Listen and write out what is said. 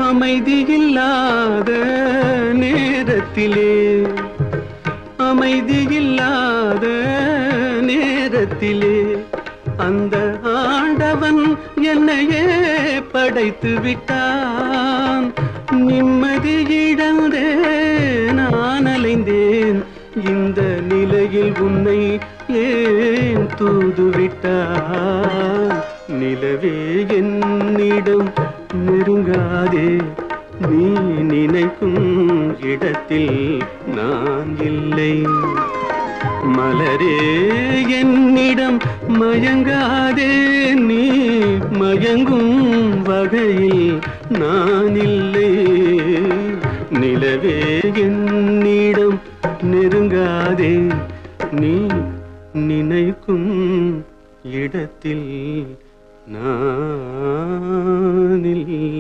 அமைதியில்லாத நேரத்திலே அமைதியில்லாத நேரத்திலே அந்த ஆண்டவன் என்னையே படைத்து விட்டான். நிம்மதி இழந்தே நான் அலைந்தேன். இந்த நிலையில் உன்னை ஏன் தூதுவிட்டான்? நிலவே என்னிடம் நெருங்காதே, நீ நினைக்கும் இடத்தில் நான் இல்லை. மலரே என்னிடம் மயங்காதே, நீ மயங்கும் வகையில் நான் இல்லை. நிலவே என்னிடம் நெருங்காதே, நீ நினைக்கும் இடத்தில் நான் இல்லை.